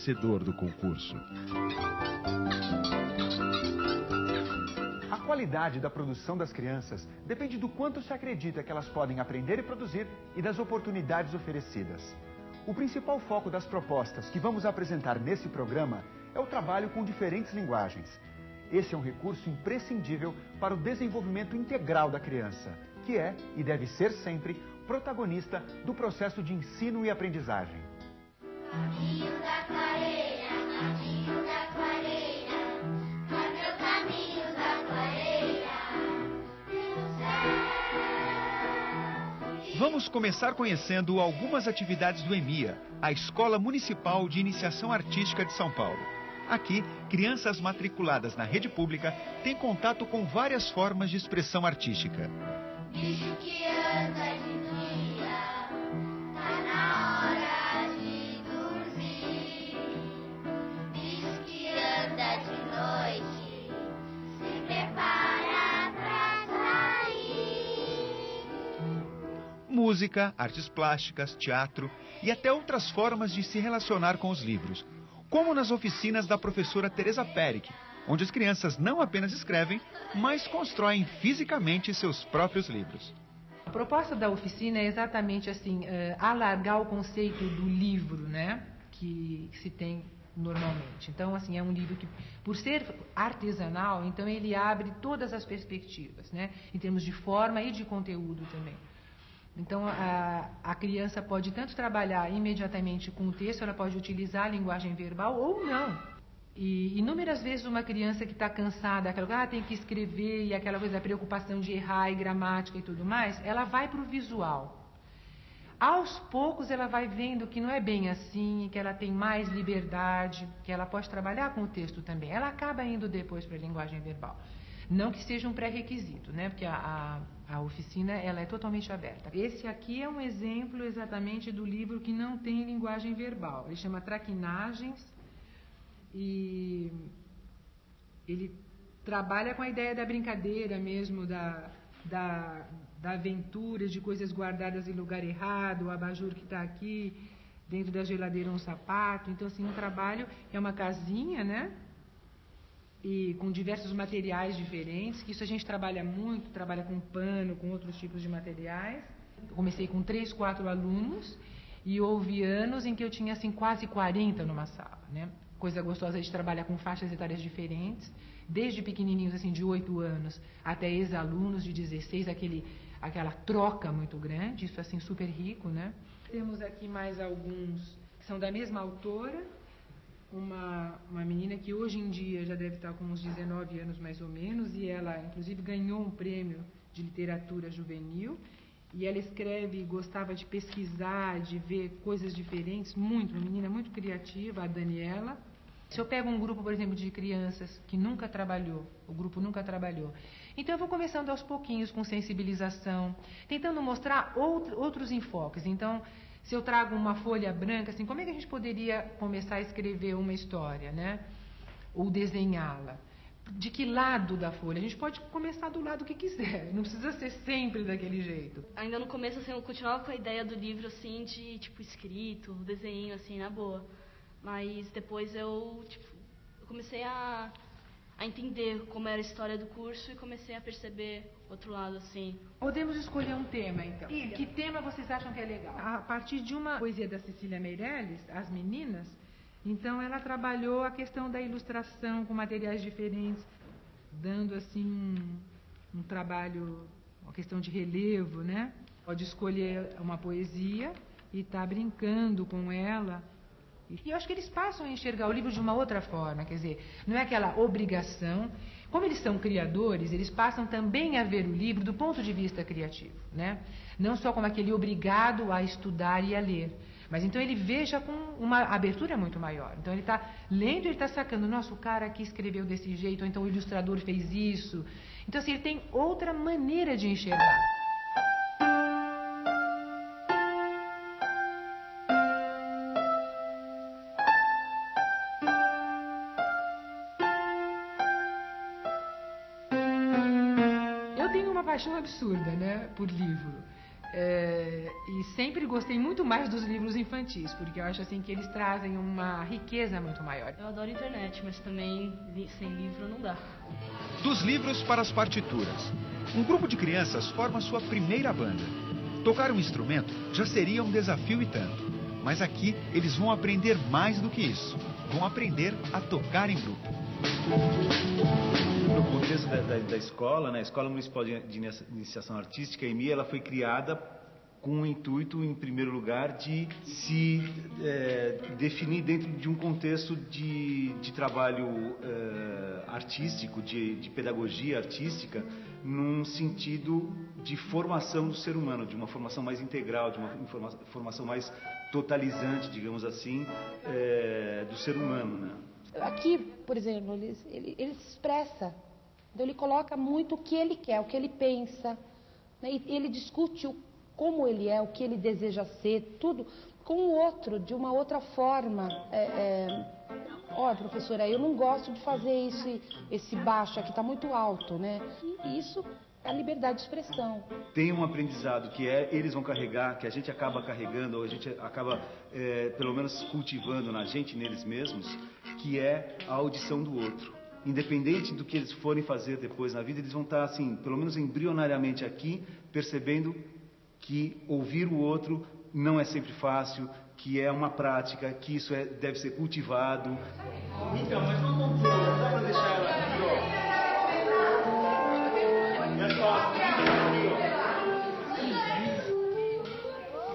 vencedor do concurso. A qualidade da produção das crianças depende do quanto se acredita que elas podem aprender e produzir e das oportunidades oferecidas. O principal foco das propostas que vamos apresentar nesse programa é o trabalho com diferentes linguagens. Esse é um recurso imprescindível para o desenvolvimento integral da criança, que é e deve ser sempre protagonista do processo de ensino e aprendizagem. Caminho da clareira, caminho da clareira, cadê o caminho da clareira? Pelo céu. Vamos começar conhecendo algumas atividades do EMIA, a Escola Municipal de Iniciação Artística de São Paulo. Aqui, crianças matriculadas na rede pública têm contato com várias formas de expressão artística. Bicho que anda de dia, tá na hora de dormir. Bicho que anda de noite, se prepara pra sair. Música, artes plásticas, teatro e até outras formas de se relacionar com os livros. Como nas oficinas da professora Teresa Peric, onde as crianças não apenas escrevem, mas constroem fisicamente seus próprios livros. A proposta da oficina é exatamente assim, alargar o conceito do livro, né, que se tem normalmente. Então, assim, é um livro que, por ser artesanal, então ele abre todas as perspectivas, né, em termos de forma e de conteúdo também. Então, a criança pode tanto trabalhar imediatamente com o texto, ela pode utilizar a linguagem verbal ou não. E inúmeras vezes uma criança que está cansada, aquela tem que escrever e aquela coisa da preocupação de errar e gramática e tudo mais, ela vai para o visual. Aos poucos ela vai vendo que não é bem assim, que ela tem mais liberdade, que ela pode trabalhar com o texto também. Ela acaba indo depois para a linguagem verbal. Não que seja um pré-requisito, né? Porque a oficina ela é totalmente aberta. Esse aqui é um exemplo exatamente do livro que não tem linguagem verbal. Ele chama Traquinagens e ele trabalha com a ideia da brincadeira mesmo, da aventura, de coisas guardadas em lugar errado, o abajur que está aqui, dentro da geladeira um sapato. Então, assim, um trabalho é uma casinha, né? E com diversos materiais diferentes, que isso a gente trabalha muito, trabalha com pano, com outros tipos de materiais. Eu comecei com 3, 4 alunos e houve anos em que eu tinha assim quase 40 numa sala, né? Coisa gostosa de trabalhar com faixas etárias diferentes, desde pequenininhos assim de 8 anos até ex-alunos de 16, aquela troca muito grande, isso assim super rico, né? Temos aqui mais alguns que são da mesma autora. Uma menina que hoje em dia já deve estar com uns 19 anos mais ou menos, e ela inclusive ganhou um prêmio de literatura juvenil, e ela escreve, gostava de pesquisar, de ver coisas diferentes, muito, uma menina muito criativa, a Daniela. Se eu pego um grupo, por exemplo, de crianças que nunca trabalhou, o grupo nunca trabalhou, então eu vou começando aos pouquinhos com sensibilização, tentando mostrar outros enfoques. Então, se eu trago uma folha branca, assim, como é que a gente poderia começar a escrever uma história, né? Ou desenhá-la? De que lado da folha? A gente pode começar do lado que quiser, não precisa ser sempre daquele jeito. Ainda no começo, assim, eu continuava com a ideia do livro, assim, de, tipo, escrito, desenho, assim, na boa. Mas depois eu comecei a entender como era a história do curso e comecei a perceber outro lado, assim. Podemos escolher um tema, então. Que tema vocês acham que é legal? A partir de uma poesia da Cecília Meirelles, As Meninas, então ela trabalhou a questão da ilustração com materiais diferentes, dando assim um trabalho, uma questão de relevo, né? Pode escolher uma poesia e estar brincando com ela. E eu acho que eles passam a enxergar o livro de uma outra forma, quer dizer, não é aquela obrigação. Como eles são criadores, eles passam também a ver o livro do ponto de vista criativo, né? Não só como aquele obrigado a estudar e a ler, mas então ele veja com uma abertura muito maior. Então ele está lendo, ele está sacando, nossa, o cara aqui escreveu desse jeito, ou então o ilustrador fez isso. Então assim, ele tem outra maneira de enxergar. Paixão absurda, né, por livro. E sempre gostei muito mais dos livros infantis, porque eu acho assim que eles trazem uma riqueza muito maior. Eu adoro internet, mas também sem livro não dá. Dos livros para as partituras. Um grupo de crianças forma sua primeira banda. Tocar um instrumento já seria um desafio e tanto. Mas aqui eles vão aprender mais do que isso. Vão aprender a tocar em grupo. No contexto da escola, né, a Escola Municipal de Iniciação Artística, a EMI, ela foi criada com o intuito, em primeiro lugar, de se definir dentro de um contexto de trabalho artístico, de pedagogia artística, num sentido de formação do ser humano, de uma formação mais integral, de uma formação mais totalizante, digamos assim, do ser humano, né? Aqui, por exemplo, ele se expressa, então ele coloca muito o que ele quer, o que ele pensa, né? E ele discute como ele é, o que ele deseja ser, tudo com o outro, de uma outra forma. Olha, professora, eu não gosto de fazer esse baixo aqui, está muito alto, né? E isso é a liberdade de expressão. Tem um aprendizado que eles vão carregar, que a gente acaba carregando, ou a gente acaba, pelo menos, cultivando na gente, neles mesmos, que é a audição do outro. Independente do que eles forem fazer depois na vida, eles vão estar, assim, pelo menos embrionariamente aqui, percebendo que ouvir o outro não é sempre fácil, que é uma prática, que isso deve ser cultivado. Então, mas não dá para deixar ela aqui, ó.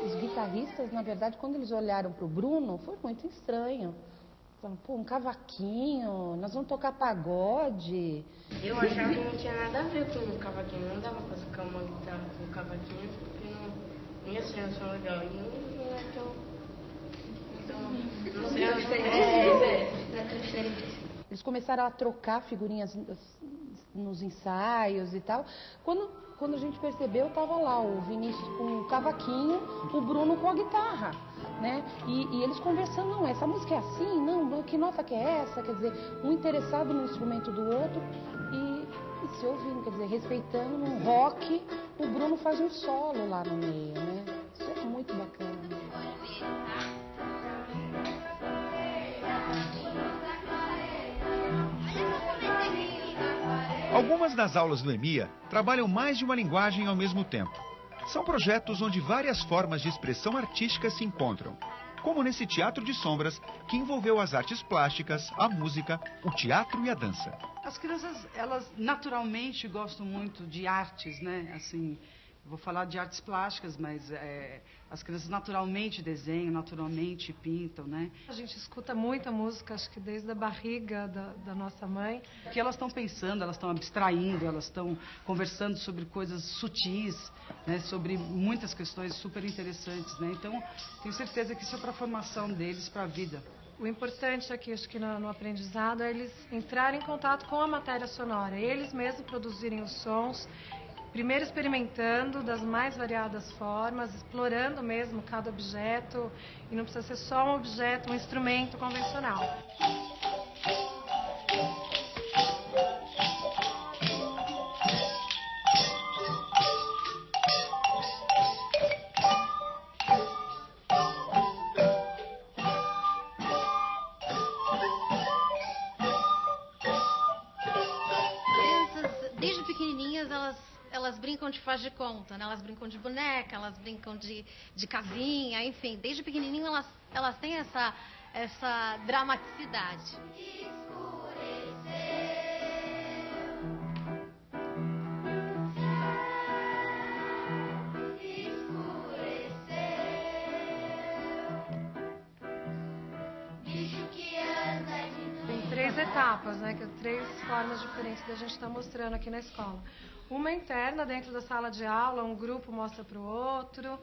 Os guitarristas, na verdade, quando eles olharam para o Bruno, foi muito estranho. Falaram, pô, um cavaquinho, nós vamos tocar pagode. Eu achava que não tinha nada a ver com o cavaquinho, não dava pra tocar uma guitarra com o cavaquinho, porque não ia ser um som legal. E não é tão... Não sei, é diferente. Eles começaram a trocar figurinhas nos ensaios e tal. Quando a gente percebeu, estava lá o Vinícius com o cavaquinho, o Bruno com a guitarra, né? E eles conversando, não, essa música é assim, não, que nota que é essa? Quer dizer, um interessado no instrumento do outro e se ouvindo, quer dizer, respeitando um rock, o Bruno faz um solo lá no meio, né? Isso é muito bacana. Algumas das aulas do EMIA trabalham mais de uma linguagem ao mesmo tempo. São projetos onde várias formas de expressão artística se encontram, como nesse Teatro de Sombras, que envolveu as artes plásticas, a música, o teatro e a dança. As crianças, elas naturalmente gostam muito de artes, né? Assim, vou falar de artes plásticas, mas as crianças naturalmente desenham, naturalmente pintam, né? A gente escuta muita música, acho que desde a barriga da nossa mãe. O que elas estão pensando, elas estão abstraindo, elas estão conversando sobre coisas sutis, né? Sobre muitas questões super interessantes, né? Então, tenho certeza que isso é para a formação deles, para a vida. O importante aqui, acho que no aprendizado, é eles entrarem em contato com a matéria sonora, eles mesmos produzirem os sons, primeiro experimentando das mais variadas formas, explorando mesmo cada objeto, e não precisa ser só um objeto, um instrumento convencional. Desde pequenininhas, elas brincam de faz de conta, né? Elas brincam de boneca, elas brincam de casinha, enfim. Desde pequenininho elas têm essa dramaticidade. Tem 3 etapas, né? Que é 3 formas diferentes da gente estar mostrando aqui na escola. Uma interna, dentro da sala de aula, um grupo mostra para o outro,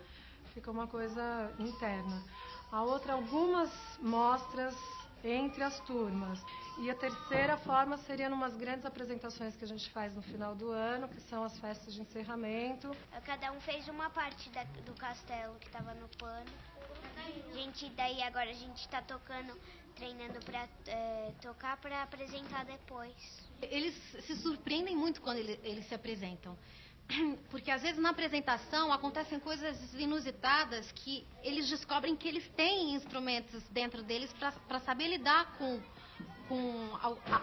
fica uma coisa interna. A outra, algumas mostras entre as turmas. E a terceira forma seria umas grandes apresentações que a gente faz no final do ano, que são as festas de encerramento. Cada um fez uma parte do castelo que estava no pano. Daí agora a gente está treinando para tocar para apresentar depois. Eles se surpreendem muito quando eles se apresentam, Porque às vezes na apresentação acontecem coisas inusitadas que eles descobrem que eles têm instrumentos dentro deles para saber lidar com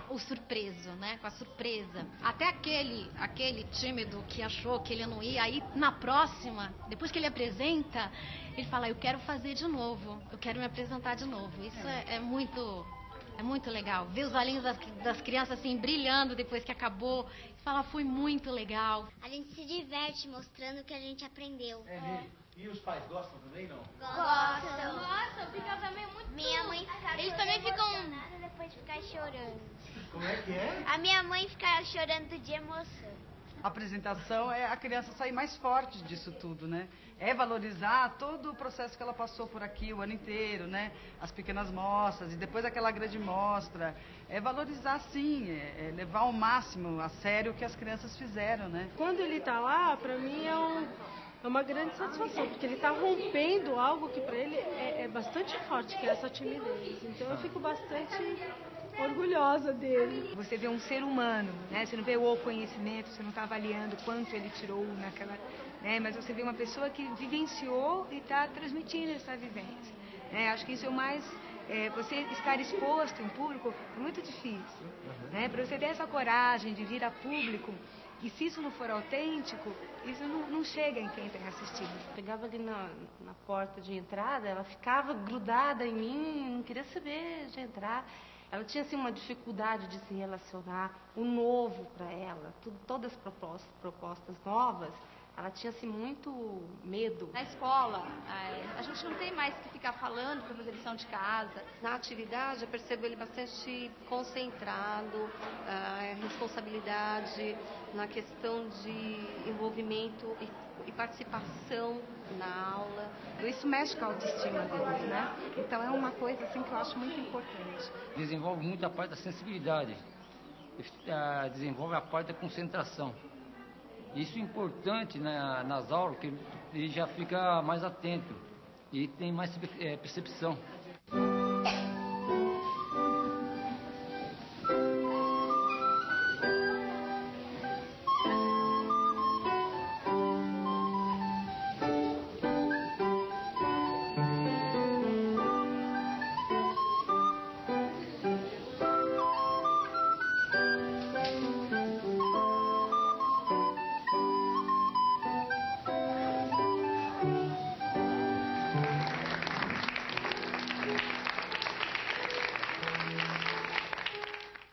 o surpreso, né? Com a surpresa. Até aquele tímido que achou que ele não ia, aí na próxima, depois que ele apresenta, ele fala, eu quero fazer de novo, eu quero me apresentar de novo. Isso é muito legal. Ver os olhinhos das crianças assim brilhando depois que acabou. Fala, foi muito legal. A gente se diverte mostrando o que a gente aprendeu. E os pais gostam também, não? Gostam. Nossa, fica também muito... Minha mãe fica Eles também ficam... depois de ficar chorando. Como é que é? A minha mãe fica chorando de emoção. A apresentação é a criança sair mais forte disso tudo, né? É valorizar todo o processo que ela passou por aqui o ano inteiro, né? As pequenas mostras e depois aquela grande mostra. É valorizar, sim, é levar ao máximo, a sério, o que as crianças fizeram, né? Quando ele tá lá, pra mim é uma grande satisfação, porque ele tá rompendo algo que pra ele é bastante forte, que é essa timidez. Então eu fico bastante orgulhosa dele. Você vê um ser humano, né? Você não vê o conhecimento, você não está avaliando quanto ele tirou naquela, né? Mas você vê uma pessoa que vivenciou e está transmitindo essa vivência, né? Acho que isso é o mais... você estar exposto em público é muito difícil, né? Para você ter essa coragem de vir a público, e se isso não for autêntico, isso não chega em quem tem assistido. Pegava ali na porta de entrada, ela ficava grudada em mim, não queria saber de entrar. Ela tinha assim, uma dificuldade de se relacionar, o novo para ela, todas as propostas novas, ela tinha assim, muito medo. Na escola, a gente não tem mais que ficar falando para fazer lição de casa. Na atividade, eu percebo ele bastante concentrado, responsabilidade, na questão de envolvimento e participação na aula. Isso mexe com a autoestima deles, né? Então é uma coisa assim que eu acho muito importante. Desenvolve muito a parte da sensibilidade, desenvolve a parte da concentração. Isso é importante, né, nas aulas, que ele já fica mais atento e tem mais percepção.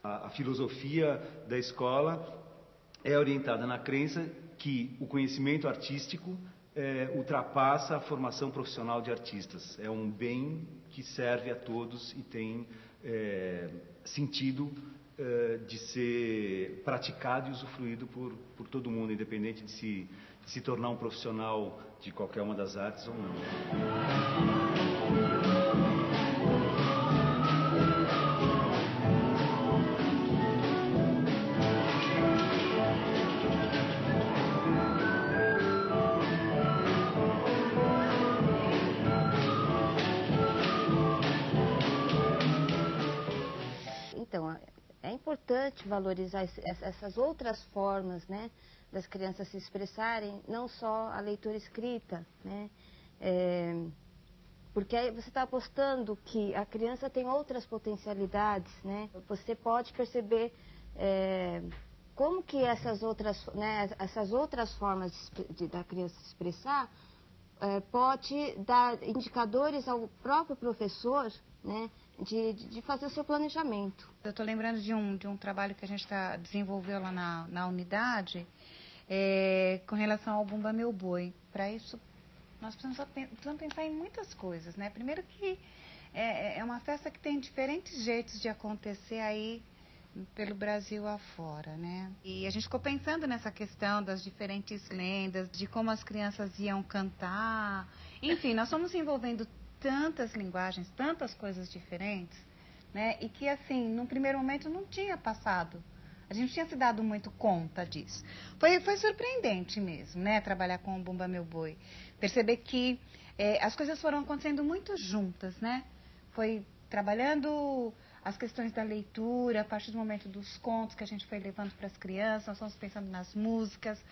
A filosofia da escola é orientada na crença que o conhecimento artístico ultrapassa a formação profissional de artistas. É um bem que serve a todos e tem sentido de ser praticado e usufruído por todo mundo, independente de se tornar um profissional de qualquer uma das artes ou não. Então, é importante valorizar essas outras formas, né, das crianças se expressarem, não só a leitura escrita, né, porque aí você está apostando que a criança tem outras potencialidades, né, você pode perceber como que essas outras formas da criança se expressar pode dar indicadores ao próprio professor, né, de fazer o seu planejamento. Eu estou lembrando de um trabalho que a gente desenvolveu lá na unidade, com relação ao Bumba Meu Boi. Para isso, nós precisamos pensar em muitas coisas, né? Primeiro que é uma festa que tem diferentes jeitos de acontecer aí pelo Brasil afora, né? E a gente ficou pensando nessa questão das diferentes lendas, de como as crianças iam cantar. Enfim, nós fomos envolvendo tantas linguagens, tantas coisas diferentes, né? E que, assim, num primeiro momento não tinha passado. A gente não tinha se dado muito conta disso. Foi surpreendente mesmo, né? Trabalhar com o Bumba Meu Boi. Perceber que as coisas foram acontecendo muito juntas, né? Foi trabalhando as questões da leitura, a partir do momento dos contos que a gente foi levando para as crianças, nós estamos pensando nas músicas.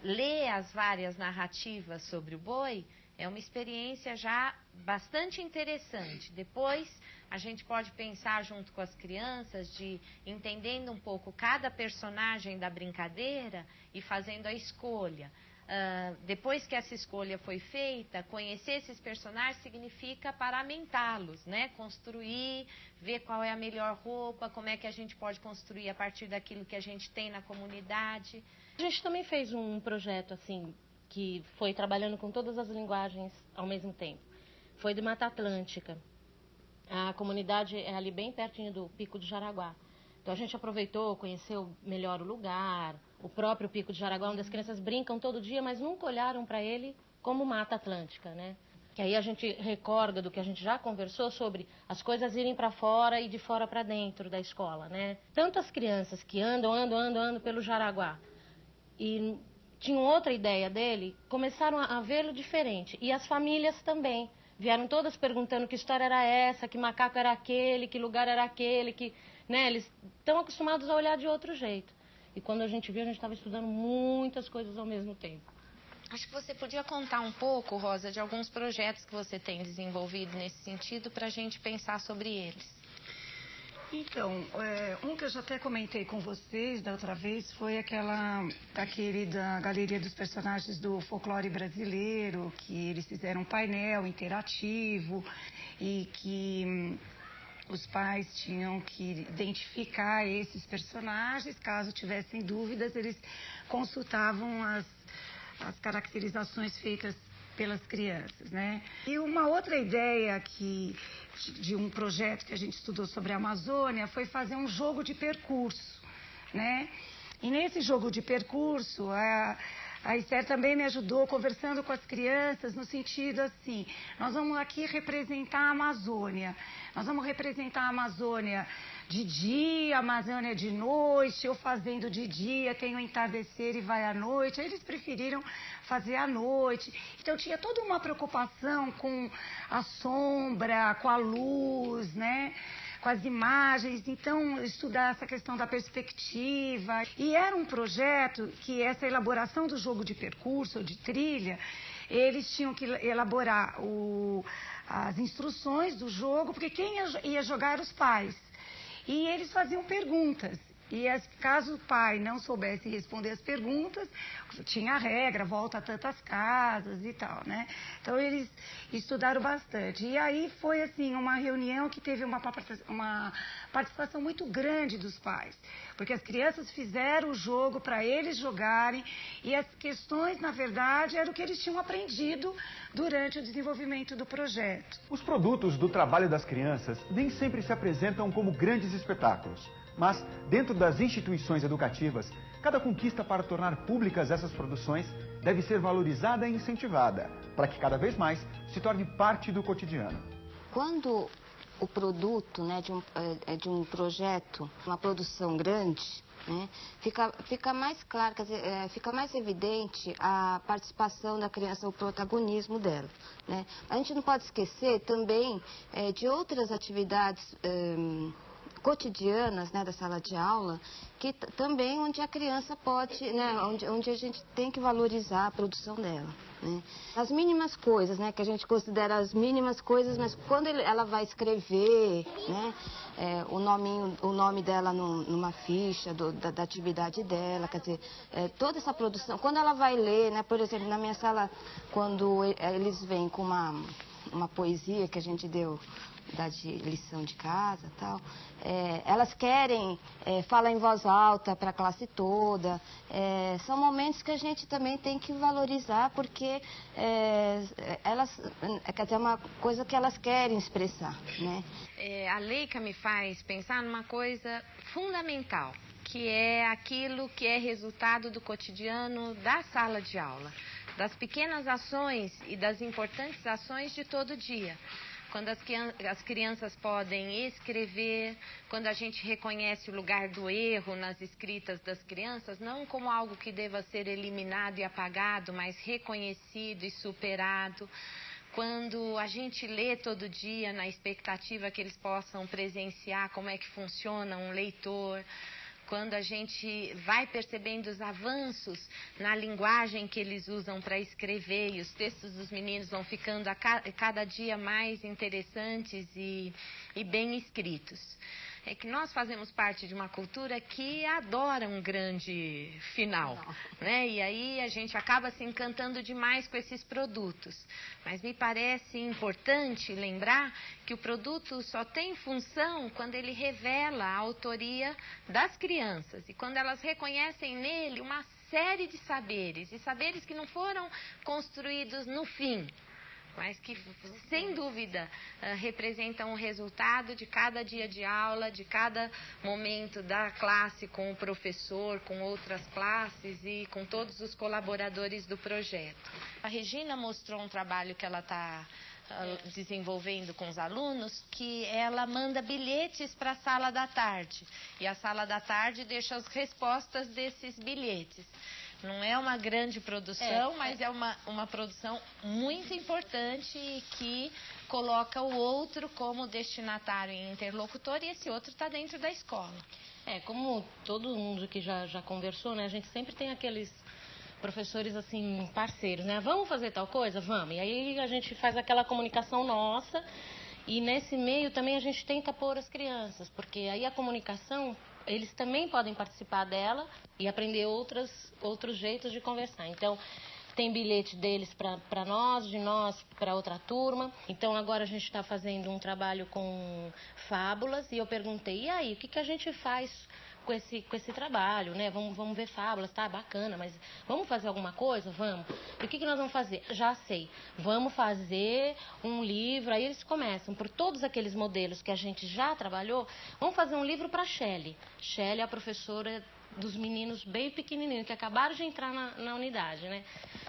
Ler as várias narrativas sobre o boi é uma experiência já bastante interessante. Depois, a gente pode pensar junto com as crianças, de entendendo um pouco cada personagem da brincadeira e fazendo a escolha. Depois que essa escolha foi feita, conhecer esses personagens significa paramentá-los, né? Construir, ver qual é a melhor roupa, como é que a gente pode construir a partir daquilo que a gente tem na comunidade. A gente também fez um projeto assim, que foi trabalhando com todas as linguagens ao mesmo tempo. Foi de Mata Atlântica. A comunidade é ali bem pertinho do Pico do Jaraguá. Então a gente aproveitou, conheceu melhor o lugar, o próprio Pico de Jaraguá, onde as crianças brincam todo dia, mas nunca olharam para ele como Mata Atlântica, né? Que aí a gente recorda do que a gente já conversou sobre as coisas irem para fora e de fora para dentro da escola, né? Tanto as crianças que andam pelo Jaraguá e tinham outra ideia dele, começaram a vê-lo diferente. E as famílias também. Vieram todas perguntando que história era essa, que macaco era aquele, que lugar era aquele, que, né, eles estão acostumados a olhar de outro jeito. E quando a gente viu, a gente estava estudando muitas coisas ao mesmo tempo. Acho que você podia contar um pouco, Rosa, de alguns projetos que você tem desenvolvido nesse sentido para a gente pensar sobre eles. Então, um que eu já até comentei com vocês da outra vez foi aquele da Galeria dos Personagens do Folclore Brasileiro, que eles fizeram um painel interativo e que os pais tinham que identificar esses personagens. Caso tivessem dúvidas, eles consultavam as caracterizações feitas pelas crianças, né? E uma outra ideia de um projeto que a gente estudou sobre a Amazônia foi fazer um jogo de percurso, né? E nesse jogo de percurso, a Esther também me ajudou conversando com as crianças no sentido assim, nós vamos aqui representar a Amazônia, nós vamos representar a Amazônia de dia, a Amazônia de noite, eu fazendo de dia, tem o entardecer e vai à noite. Aí eles preferiram fazer à noite. Então tinha toda uma preocupação com a sombra, com a luz, né? Com as imagens, então estudar essa questão da perspectiva. E era um projeto que essa elaboração do jogo de percurso, ou de trilha, eles tinham que elaborar as instruções do jogo, porque quem ia jogar eram os pais. E eles faziam perguntas. E caso o pai não soubesse responder as perguntas, tinha a regra, volta a tantas casas e tal, né? Então eles estudaram bastante. E aí foi assim, uma reunião que teve uma participação muito grande dos pais. Porque as crianças fizeram o jogo para eles jogarem e as questões, na verdade, eram o que eles tinham aprendido durante o desenvolvimento do projeto. Os produtos do trabalho das crianças nem sempre se apresentam como grandes espetáculos. Mas, dentro das instituições educativas, cada conquista para tornar públicas essas produções deve ser valorizada e incentivada, para que cada vez mais se torne parte do cotidiano. Quando o produto, né, de um projeto, uma produção grande, né, fica mais claro, quer dizer, fica mais evidente a participação da criança, o protagonismo dela, né? A gente não pode esquecer também de outras atividades cotidianas, né, da sala de aula, que também onde a criança pode, né, onde a gente tem que valorizar a produção dela, né? As mínimas coisas, né, que a gente considera as mínimas coisas, mas quando ela vai escrever, né, o nome dela numa ficha da atividade dela, quer dizer, toda essa produção, quando ela vai ler, né, por exemplo, na minha sala, quando eles vêm com uma poesia que a gente deu de lição de casa e tal, elas querem falar em voz alta para a classe toda. São momentos que a gente também tem que valorizar, porque quer dizer, é uma coisa que elas querem expressar, né? A Leica me faz pensar numa coisa fundamental, que é aquilo que é resultado do cotidiano da sala de aula, das pequenas ações e das importantes ações de todo dia. Quando as crianças podem escrever, quando a gente reconhece o lugar do erro nas escritas das crianças, não como algo que deva ser eliminado e apagado, mas reconhecido e superado. quando a gente lê todo dia na expectativa que eles possam presenciar como é que funciona um leitor, quando a gente vai percebendo os avanços na linguagem que eles usam para escrever, e os textos dos meninos vão ficando cada dia mais interessantes e bem escritos. É que nós fazemos parte de uma cultura que adora um grande final, né? E aí a gente acaba se encantando demais com esses produtos. Mas me parece importante lembrar que o produto só tem função quando ele revela a autoria das crianças e quando elas reconhecem nele uma série de saberes, e saberes que não foram construídos no fim, mas que, sem dúvida, representam o resultado de cada dia de aula, de cada momento da classe com o professor, com outras classes e com todos os colaboradores do projeto. A Regina mostrou um trabalho que ela está desenvolvendo com os alunos, que ela manda bilhetes para a sala da tarde, e a sala da tarde deixa as respostas desses bilhetes. Não é uma grande produção, mas é uma produção muito importante e que coloca o outro como destinatário e interlocutor, e esse outro está dentro da escola. Como todo mundo que já conversou, né? A gente sempre tem aqueles professores, assim, parceiros, né? Vamos fazer tal coisa? Vamos. E aí a gente faz aquela comunicação nossa, e nesse meio também a gente tenta pôr as crianças, porque aí a comunicação, eles também podem participar dela e aprender outros jeitos de conversar. Então, tem bilhete deles para nós, de nós para outra turma. Então, agora a gente está fazendo um trabalho com fábulas, e eu perguntei, e aí, o que a gente faz com esse trabalho, né? Vamos ver fábulas, tá? Bacana, mas vamos fazer alguma coisa? Vamos. E o que nós vamos fazer? Já sei. Vamos fazer um livro. Aí eles começam por todos aqueles modelos que a gente já trabalhou. Vamos fazer um livro para a Shelly. Shelly é a professora dos meninos bem pequenininhos, que acabaram de entrar na unidade, né?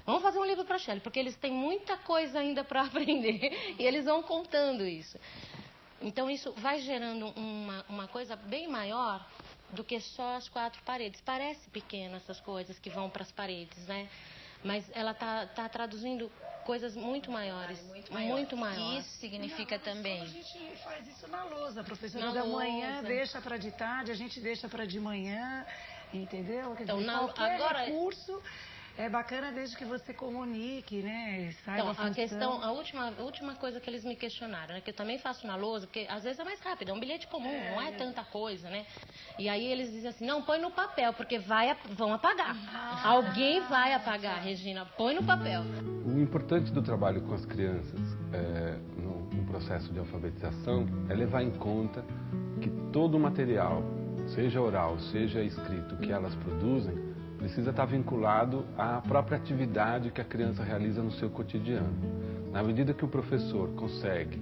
Vamos fazer um livro para a Shelly, porque eles têm muita coisa ainda para aprender e eles vão contando isso. Então, isso vai gerando uma coisa bem maior do que só as 4 paredes. Parece pequeno essas coisas que vão para as paredes, né? Mas ela tá traduzindo coisas muito maiores. Muito maiores. Isso significa também. A gente faz isso na lousa. A professora da manhã deixa para de tarde, a gente deixa para de manhã, entendeu? Quer dizer, qualquer recurso é bacana desde que você comunique, né? Saiba a última coisa que eles me questionaram, né? Que eu também faço na lousa, porque às vezes é mais rápido, é um bilhete comum, não é tanta coisa, né? E aí eles dizem assim, não, põe no papel, porque vão apagar. Alguém vai apagar, Regina, põe no papel. O importante do trabalho com as crianças no processo de alfabetização é levar em conta que todo o material, seja oral, seja escrito, que elas produzem, precisa estar vinculado à própria atividade que a criança realiza no seu cotidiano. Na medida que o professor consegue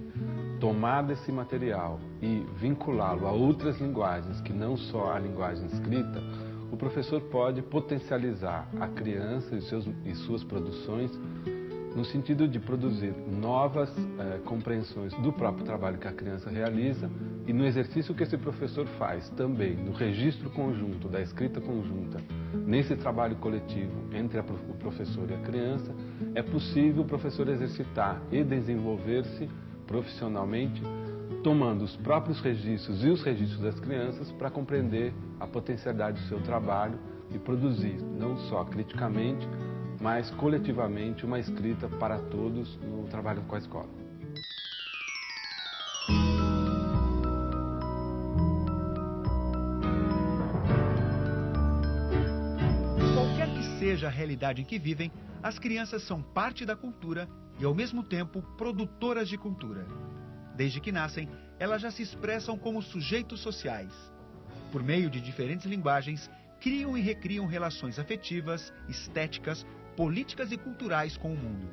tomar desse material e vinculá-lo a outras linguagens, que não só a linguagem escrita, o professor pode potencializar a criança e suas produções no sentido de produzir novas compreensões do próprio trabalho que a criança realiza, e no exercício que esse professor faz também, no registro conjunto, da escrita conjunta, nesse trabalho coletivo entre o professor e a criança, é possível o professor exercitar e desenvolver-se profissionalmente, tomando os próprios registros e os registros das crianças para compreender a potencialidade do seu trabalho e produzir, não só criticamente, mas coletivamente, uma escrita para todos no trabalho com a escola. Qualquer que seja a realidade em que vivem, as crianças são parte da cultura e, ao mesmo tempo, produtoras de cultura. Desde que nascem, elas já se expressam como sujeitos sociais. Por meio de diferentes linguagens, criam e recriam relações afetivas, estéticas, políticas e culturais com o mundo.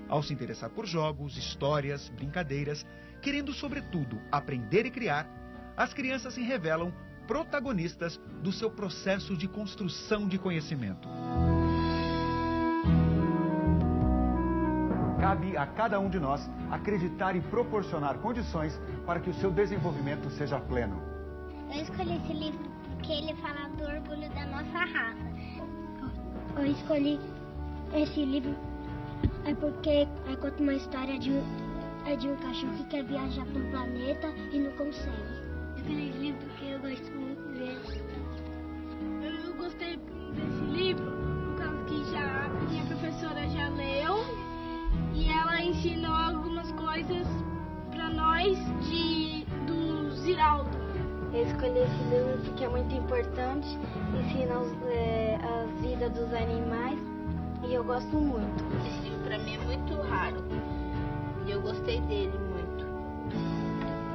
Ao se interessar por jogos, histórias, brincadeiras, querendo sobretudo aprender e criar, as crianças se revelam protagonistas do seu processo de construção de conhecimento. Cabe a cada um de nós acreditar e proporcionar condições para que o seu desenvolvimento seja pleno. Eu escolhi esse livro porque ele fala do orgulho da nossa raça. Eu escolhi esse livro É porque conta uma história de um cachorro que quer viajar para um planeta e não consegue. Aquele livro que eu gosto muito dele. Eu gostei desse livro por causa que a minha professora já leu e ela ensinou algumas coisas para nós do Ziraldo. Eu escolhi esse livro porque é muito importante, ensina a vida dos animais e eu gosto muito. Esse livro para mim é muito raro e eu gostei dele muito.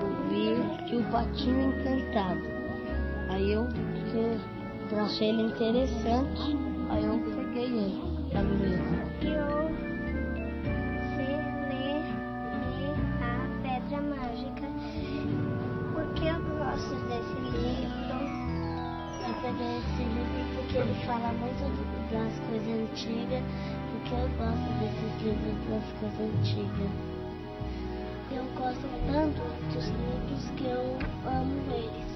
Eu vi que o Patinho Encantado, aí eu achei ele interessante, aí eu peguei ele pra mim mesmo. Eu sei ler A Pedra Mágica, porque eu gosto desse livro. Eu peguei esse livro porque ele fala muito das coisas antigas, porque eu gosto desses livros das coisas antigas. Eu gosto tanto dos livros que eu amo eles.